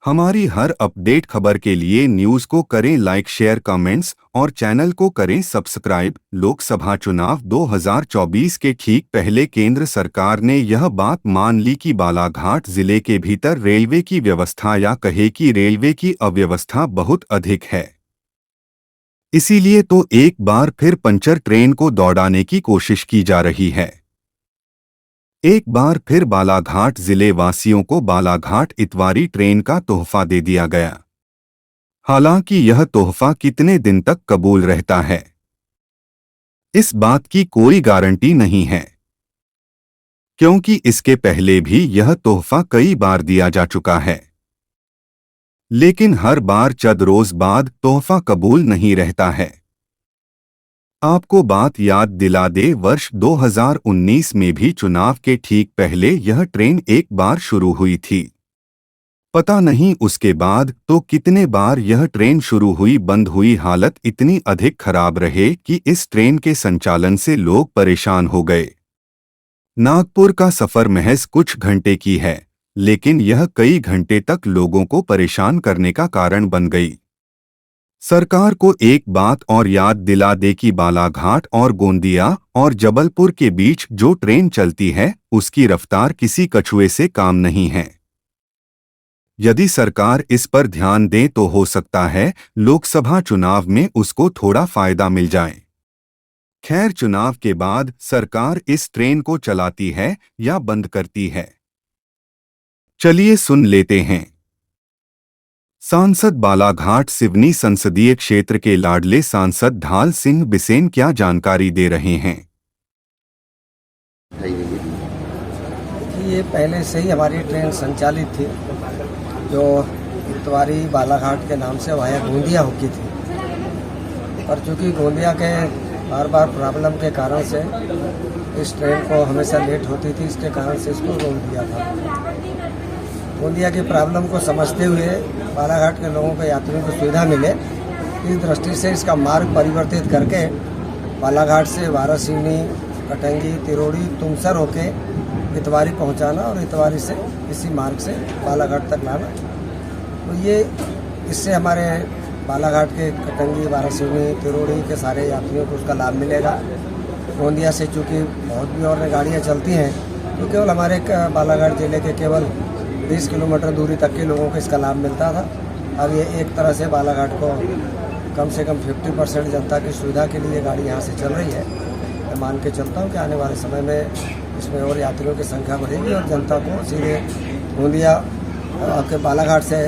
हमारी हर अपडेट खबर के लिए न्यूज को करें लाइक, शेयर, कमेंट्स और चैनल को करें सब्सक्राइब। लोकसभा चुनाव 2024 के ठीक पहले केंद्र सरकार ने यह बात मान ली कि बालाघाट जिले के भीतर रेलवे की व्यवस्था या कहे कि रेलवे की अव्यवस्था बहुत अधिक है। इसीलिए तो एक बार फिर पंचर ट्रेन को दौड़ाने की कोशिश की जा रही है। एक बार फिर बालाघाट जिले वासियों को बालाघाट इतवारी ट्रेन का तोहफा दे दिया गया। हालांकि यह तोहफा कितने दिन तक कबूल रहता है, इस बात की कोई गारंटी नहीं है, क्योंकि इसके पहले भी यह तोहफा कई बार दिया जा चुका है, लेकिन हर बार चंद रोज बाद तोहफा कबूल नहीं रहता है। आपको बात याद दिला दे, वर्ष 2019 में भी चुनाव के ठीक पहले यह ट्रेन एक बार शुरू हुई थी। पता नहीं उसके बाद तो कितने बार यह ट्रेन शुरू हुई बंद हुई। हालत इतनी अधिक खराब रहे कि इस ट्रेन के संचालन से लोग परेशान हो गए। नागपुर का सफर महज कुछ घंटे की है, लेकिन यह कई घंटे तक लोगों को परेशान करने का कारण बन गई। सरकार को एक बात और याद दिला दे कि बालाघाट और गोंदिया और जबलपुर के बीच जो ट्रेन चलती है उसकी रफ्तार किसी कछुए से काम नहीं है। यदि सरकार इस पर ध्यान दे तो हो सकता है लोकसभा चुनाव में उसको थोड़ा फायदा मिल जाए। खैर, चुनाव के बाद सरकार इस ट्रेन को चलाती है या बंद करती है, चलिए सुन लेते हैं। सांसद बालाघाट सिवनी संसदीय क्षेत्र के लाडले सांसद ढाल सिंह बिसेन क्या जानकारी दे रहे हैं। ये पहले से ही हमारी ट्रेन संचालित थी, जो इतवारी बालाघाट के नाम से वाया गोंदिया होती थी, पर चूंकि गोंदिया के बार बार प्रॉब्लम के कारण से इस ट्रेन को हमेशा लेट होती थी, इसके कारण से इसको रोक दिया था। गोंदिया की प्रॉब्लम को समझते हुए बालाघाट के लोगों को, यात्रियों को सुविधा मिले, इस दृष्टि से इसका मार्ग परिवर्तित करके बालाघाट से वारासिवनी, कटंगी, तिरोड़ी, तुमसर होके इतवारी पहुंचाना और इतवारी से इसी मार्ग से बालाघाट तक लाना। तो ये इससे हमारे बालाघाट के कटंगी, वारासिवनी, तिरोड़ी के सारे यात्रियों को उसका लाभ मिलेगा। गोंदिया से चूँकि बहुत भी और गाड़ियाँ चलती हैं, तो केवल हमारे बालाघाट जिले के केवल 20 किलोमीटर दूरी तक के लोगों को इसका लाभ मिलता था। अब ये एक तरह से बालाघाट को कम से कम 50% जनता की सुविधा के लिए गाड़ी यहाँ से चल रही है। मैं मान के चलता हूँ कि आने वाले समय में इसमें और यात्रियों की संख्या बढ़ेगी और जनता को सीधे गोंदिया आपके बालाघाट से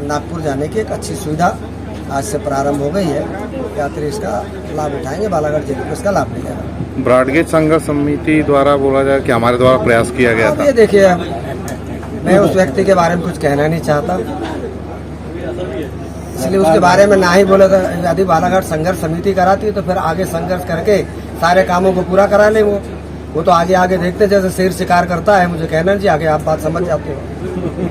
नागपुर जाने की एक अच्छी सुविधा आज से प्रारंभ हो गई है। यात्री इसका लाभ उठाएंगे, बालाघाट जिले को इसका लाभ मिलेगा। ब्रॉडगेज संघर्ष समिति द्वारा बोला जाए कि हमारे द्वारा प्रयास किया गया था। ये देखिए, मैं उस व्यक्ति के बारे में कुछ कहना नहीं चाहता, इसलिए उसके बारे में ना ही बोला था। यदि बालाघाट संघर्ष समिति कराती तो फिर आगे संघर्ष करके सारे कामों को पूरा करा ले। वो तो आगे आगे देखते जैसे शेर शिकार करता है। मुझे कहना चाहिए, आगे आप बात समझ जाते हो।